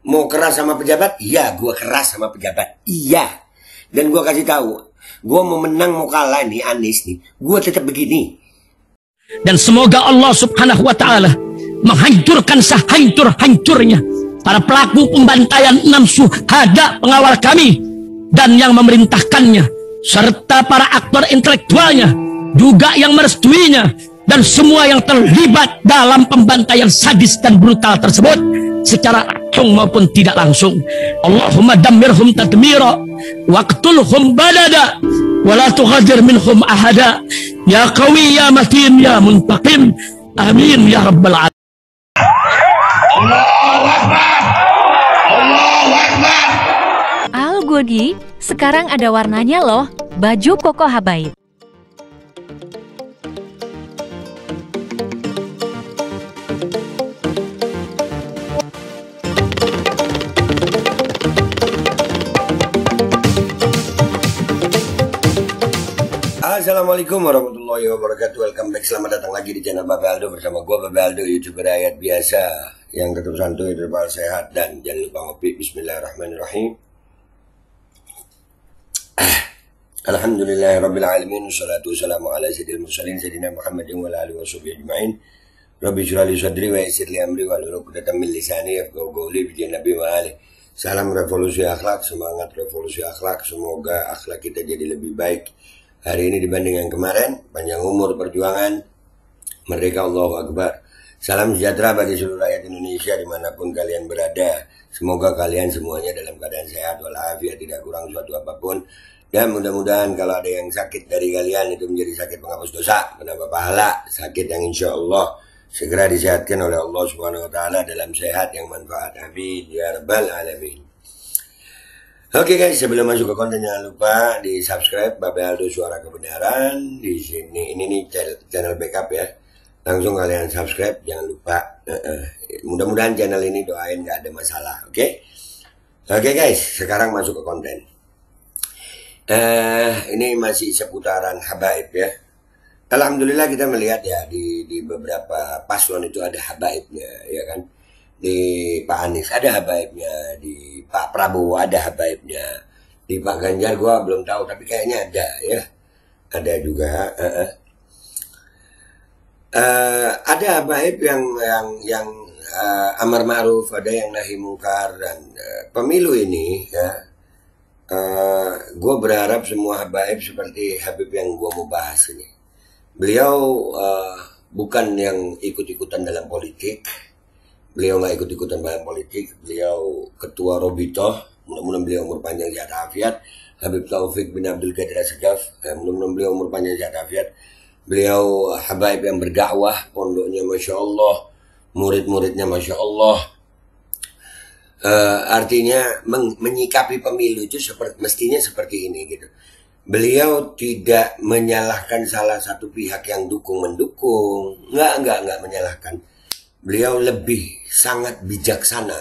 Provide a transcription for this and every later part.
Mau keras sama pejabat? Iya, gue keras sama pejabat. Iya. Dan gue kasih tahu, gue mau menang mau kalah nih Anies nih, gue tetap begini. Dan semoga Allah Subhanahu wa Ta'ala menghancurkan sehancur-hancurnya para pelaku pembantaian 6 syuhada pengawal kami dan yang memerintahkannya, serta para aktor intelektualnya juga yang merestuinya, dan semua yang terlibat dalam pembantaian sadis dan brutal tersebut secara langsung maupun tidak langsung. Allahumma dammirhum tadmira waqtulhum badada wala tughadir minhum ahada ya qawi ya matin ya muntaqim amin ya rabbal alamin. Allahu Akbar, Allahu Akbar. Al Godi, sekarang ada warnanya loh, baju koko habaib. Assalamualaikum warahmatullahi wabarakatuh. Welcome back, selamat datang lagi di channel Babe Aldo bersama gue Babe Aldo, YouTuber rakyat biasa yang tetap santuy, tetap sehat, dan jangan lupa ngopi. Bismillahirrahmanirrahim. Alhamdulillahirrabbilalamin. Wassalatu wassalamu ala sayyidil mursalin sayyidina Muhammadin wa ala alihi washabihi ajma'in. Rabbi shrah li sadri wa yassir li amri wahlul 'uqdatam min lisani yafqahu qawli bi nabi wa alihi. Salam revolusi akhlak, semangat revolusi akhlak. Semoga akhlak kita jadi lebih baik hari ini dibanding yang kemarin. Panjang umur perjuangan, merdeka, Allahu Akbar. Salam sejahtera bagi seluruh rakyat Indonesia dimanapun kalian berada. Semoga kalian semuanya dalam keadaan sehat walafiat, tidak kurang suatu apapun. Dan mudah-mudahan kalau ada yang sakit dari kalian itu menjadi sakit penghapus dosa, menambah pahala, sakit yang insya Allah segera disehatkan oleh Allah Subhanahu wa Ta'ala dalam sehat yang manfaat. Amin ya rabbal alamin. Oke guys, sebelum masuk ke konten jangan lupa di subscribe Babe Aldo Suara Kebenaran. Di sini ini nih channel backup ya. Langsung kalian subscribe, jangan lupa. Mudah-mudahan channel ini doain nggak ada masalah. Oke guys, sekarang masuk ke konten. Ini masih seputaran habaib ya. Alhamdulillah kita melihat ya di beberapa paslon itu ada habaibnya ya kan. Di Pak Anies ada habaibnya, di Pak Prabowo ada habaibnya, di Pak Ganjar gua belum tahu tapi kayaknya ada ya, ada juga. Ada habaib yang amar ma'ruf, ada yang nahi mungkar, dan pemilu ini ya, gue berharap semua habaib seperti Habib yang gue mau bahas ini. Beliau bukan yang ikut-ikutan dalam politik. Beliau nggak ikut-ikutan dalam politik. Beliau ketua Robitoh. Mudah-mudahan beliau umur panjang sehat afiat. Habib Taufik bin Abdul Qadir As-Segaf. Mudah-mudahan beliau umur panjang sehat afiat. Beliau habaib yang berdakwah. Pondoknya Masya Allah. Murid-muridnya Masya Allah. Artinya menyikapi pemilu itu mestinya seperti ini gitu. Beliau tidak menyalahkan salah satu pihak yang mendukung. Enggak menyalahkan. Beliau lebih sangat bijaksana.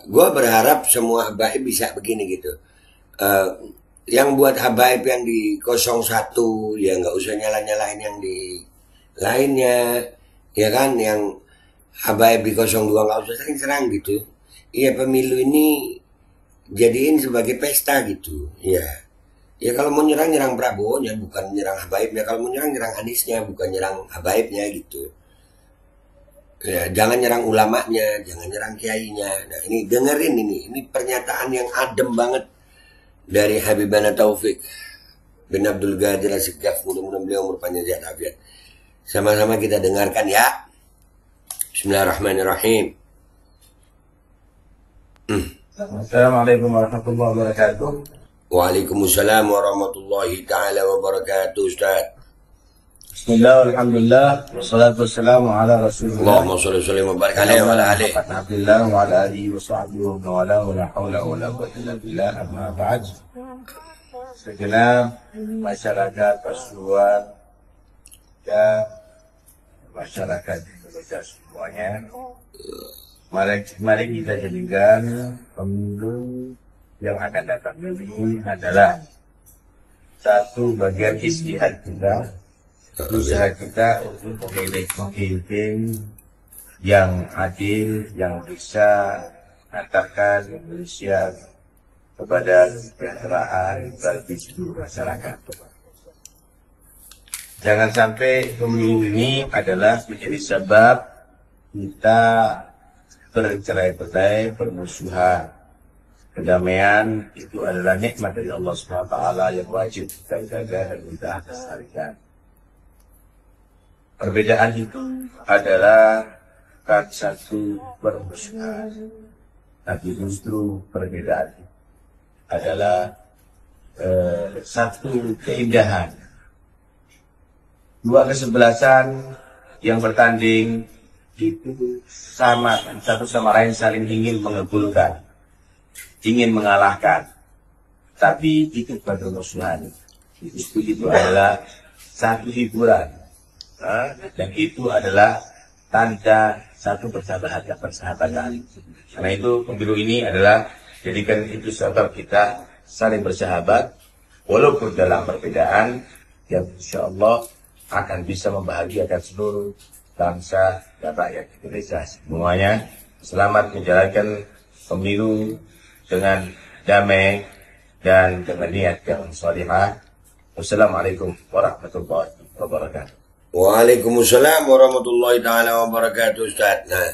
Gue berharap semua habaib bisa begini gitu. Yang buat habaib yang di 01 ya nggak usah nyalain yang di lainnya, ya kan? Yang habaib di 02 nggak usah sering-serang gitu. Iya, pemilu ini jadiin sebagai pesta gitu. Ya kalau mau nyerang Prabowo-nya, bukan nyerang habaibnya. Kalau mau nyerang Aniesnya, bukan nyerang habaibnya gitu. Ya, jangan nyerang ulamanya, jangan nyerang kiainya. Nah ini dengerin ini pernyataan yang adem banget dari Habibana Taufik bin Abdul Qadir As-Segaf. Mudah-mudahan beliau umur panjang sehat afiat. Sama-sama kita dengarkan ya. Bismillahirrahmanirrahim. Assalamualaikum warahmatullahi wabarakatuh. Waalaikumsalam warahmatullahi ta'ala wabarakatuh, Ustaz. Bismillah, alhamdulillah, wassalatu wassalamu ala rasulullah. Allahumma sholli wa sallim wa barik alaihi wa ala alihi. Alhamdulillah wa ala alihi wa sahbihi wa mawala wa la hawla wa la quwwata illa billah, amma ba'd. Segenap masyarakat Pasuruan dan masyarakat Indonesia semuanya, mari kita jadikan pemilu yang akan datang ini adalah satu bagian istihad kita, usaha kita untuk memilih pemimpin yang adil, yang bisa mengantarkan Indonesia kepada kesejahteraan bagi seluruh masyarakat. Jangan sampai pemilu ini adalah menjadi sebab kita bercerai-berai, bermusuhan. Kedamaian itu adalah nikmat dari Allah SWT yang wajib kita jaga dan kita lestarikan. Perbedaan itu adalah bukan satu permusuhan, tapi justru perbedaan adalah satu keindahan. Dua kesebelasan yang bertanding itu sama, satu sama lain saling ingin mengebulkan, ingin mengalahkan, tapi itu bukan permusuhan. Itu adalah satu hiburan, dan itu adalah tanda satu persahabatan. Karena itu pemilu ini adalah jadikan itu sebab kita saling bersahabat, walaupun dalam perbedaan yang insya Allah akan bisa membahagiakan seluruh bangsa dan rakyat Indonesia semuanya. Selamat menjalankan pemilu dengan damai dan dengan niat yang salihah. Wassalamualaikum warahmatullahi wabarakatuh. Waalaikumsalam warahmatullahi taala wabarakatuh, Ustaz. Nah,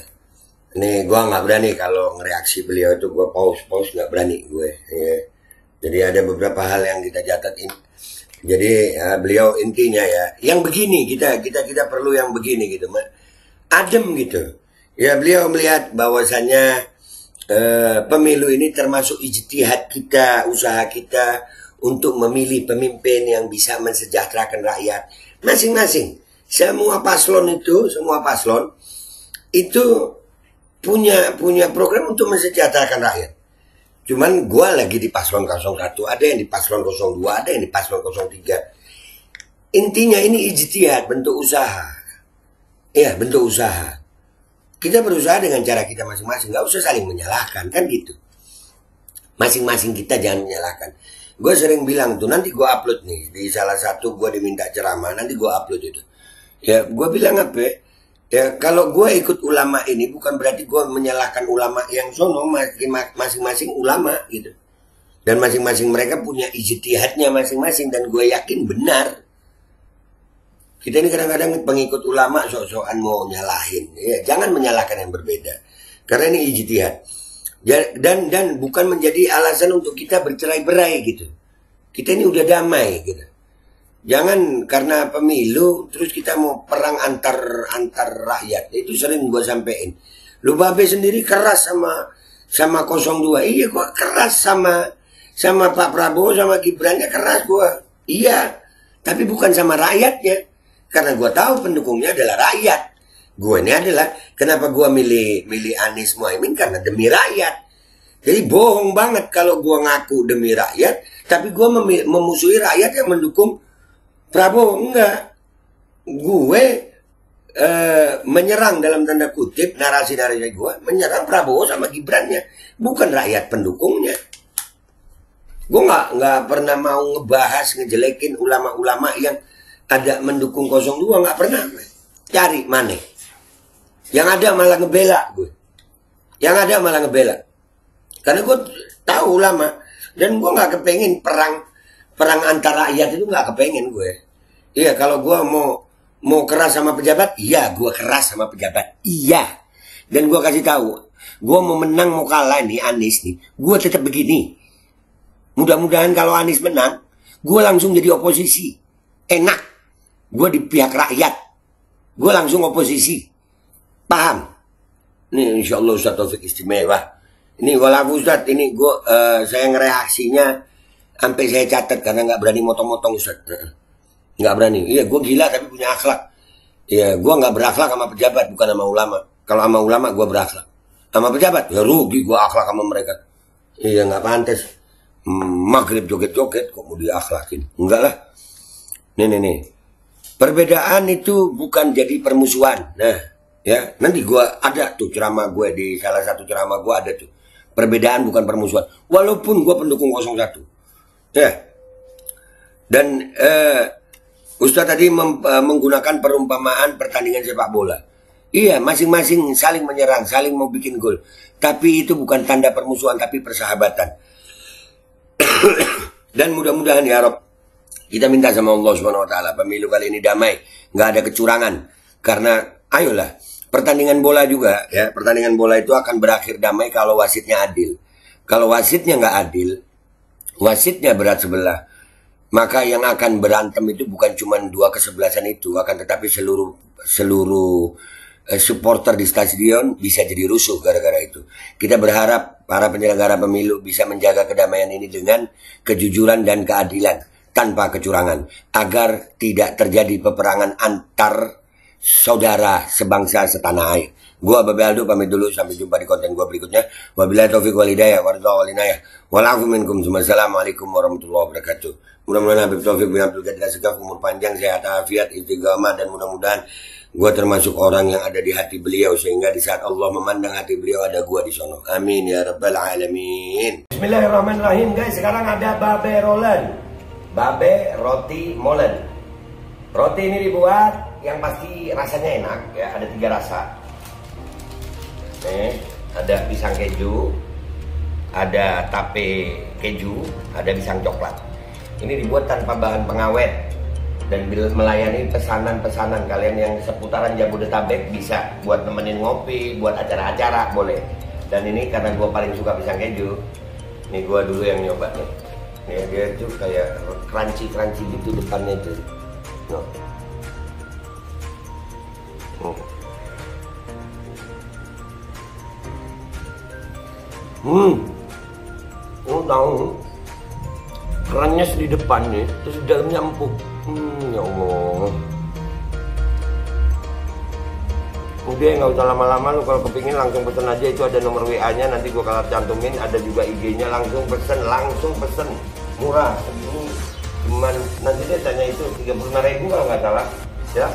ini gua nggak berani kalau ngereaksi beliau itu, gua pause nggak berani gue. Ya. Jadi ada beberapa hal yang kita catat ini. Jadi beliau intinya ya, yang begini kita perlu yang begini gitu, adem gitu. Ya beliau melihat bahwasannya pemilu ini termasuk ijtihad kita, usaha kita untuk memilih pemimpin yang bisa mensejahterakan rakyat masing-masing. Semua paslon itu punya program untuk mensejahterakan rakyat. Cuman gua lagi di paslon 01, ada yang di paslon 02, ada yang di paslon 03. Intinya ini ijtihad, bentuk usaha. Ya, bentuk usaha. Kita berusaha dengan cara kita masing-masing, nggak usah saling menyalahkan, kan gitu. Masing-masing kita jangan menyalahkan. Gue sering bilang tuh, nanti gue upload nih, di salah satu gue diminta ceramah, nanti gue upload itu. Ya, gue bilang apa? Ya, kalau gue ikut ulama ini bukan berarti gue menyalahkan ulama yang sono, masing-masing ulama gitu. Dan masing-masing mereka punya ijtihadnya masing-masing dan gue yakin benar. Kita ini kadang-kadang pengikut ulama sok-sokan mau nyalahin. Ya, jangan menyalahkan yang berbeda. Karena ini ijtihad. Dan bukan menjadi alasan untuk kita bercerai-berai gitu. Kita ini udah damai gitu. Jangan karena pemilu terus kita mau perang antar rakyat. Itu sering gue sampein. Lu Babe sendiri keras sama 02. Iya, gue keras sama Pak Prabowo sama Gibrannya keras gue. Iya, tapi bukan sama rakyatnya. Karena gue tahu pendukungnya adalah rakyat. Gue ini adalah kenapa gue milih Anies Muhaimin karena demi rakyat. Jadi bohong banget kalau gue ngaku demi rakyat, tapi gue memusuhi rakyat yang mendukung Prabowo. Enggak. Gue menyerang dalam tanda kutip, narasi-narasi gue menyerang Prabowo sama Gibrannya, bukan rakyat pendukungnya. Gue nggak pernah mau ngebahas, ngejelekin ulama-ulama yang ada mendukung 02, nggak pernah. Cari mana? Yang ada malah ngebela gue. Yang ada malah ngebela. Karena gue tahu ulama dan gue nggak kepengen perang antar rakyat itu, nggak kepengen gue. Iya, kalau gue mau keras sama pejabat, iya gue keras sama pejabat, iya. Dan gue kasih tahu, gue mau menang mau kalah nih Anies nih, gue tetap begini. Mudah-mudahan kalau Anies menang, gue langsung jadi oposisi, enak. Gue di pihak rakyat, gue langsung oposisi, paham? Ini insya Allah Ustaz Taufik istimewa. Ini walaupun Ustaz, ini gue saya ngereaksinya sampai saya catat karena nggak berani motong-motong Ustaz. Nggak berani. Iya, gue gila tapi punya akhlak. Iya, gue nggak berakhlak sama pejabat, bukan sama ulama. Kalau sama ulama gue berakhlak. Sama pejabat, ya rugi gue akhlak sama mereka. Iya, nggak pantas. Maghrib joget-joget kok mau diakhlakin. Enggak lah. Nih. Perbedaan itu bukan jadi permusuhan. Nah, ya, nanti gue ada tuh ceramah gue di salah satu ceramah gue ada tuh. Perbedaan bukan permusuhan. Walaupun gue pendukung 01. Ya. Dan Ustaz tadi menggunakan perumpamaan pertandingan sepak bola. Iya, masing-masing saling menyerang, saling mau bikin gol. Tapi itu bukan tanda permusuhan, tapi persahabatan. Dan mudah-mudahan ya Rob, kita minta sama Allah Subhanahu Wa Taala pemilu kali ini damai, nggak ada kecurangan. Karena ayolah, pertandingan bola juga ya, pertandingan bola itu akan berakhir damai kalau wasitnya adil. Kalau wasitnya nggak adil, wasitnya berat sebelah, maka yang akan berantem itu bukan cuma dua kesebelasan itu, akan tetapi seluruh supporter di stadion bisa jadi rusuh gara-gara itu. Kita berharap para penyelenggara pemilu bisa menjaga kedamaian ini dengan kejujuran dan keadilan tanpa kecurangan, agar tidak terjadi peperangan antar saudara sebangsa setanah air. Gua Babe Aldo pamit dulu, sampai jumpa di konten gua berikutnya. Wabillahi taufiq wal hidayah wal inayah. Walafu minkum. Assalamualaikum warahmatullahi wabarakatuh. Mudah-mudahan Habib Taufik bin Abdul Qadir Asegaf umur panjang, sehat afiat, istiqamah, dan mudah-mudahan gua termasuk orang yang ada di hati beliau, sehingga di saat Allah memandang hati beliau ada gua di sono. Amin ya rabbal alamin. Bismillahirrahmanirrahim guys, sekarang ada Babe Rolen, Babe Roti Molen. Roti ini dibuat yang pasti rasanya enak ya, ada 3 rasa. Ada pisang keju, ada tape keju, ada pisang coklat. Ini dibuat tanpa bahan pengawet dan melayani pesanan-pesanan kalian yang seputaran Jabodetabek, bisa buat nemenin ngopi, buat acara-acara boleh. Dan ini karena gue paling suka pisang keju, ini gue dulu yang nyoba nih. Nih dia tuh kayak crunchy gitu depannya itu. No. Tahu kerannya di depan nih, terus di dalamnya empuk. Ya Allah. Udah nggak usah lama-lama, lu kalau kepingin langsung pesen aja, itu ada nomor WA-nya, nanti gua kalau cantumin, ada juga IG-nya, langsung pesen, murah. Ini cuman nanti dia tanya itu 35.000 kalau nggak salah, ya.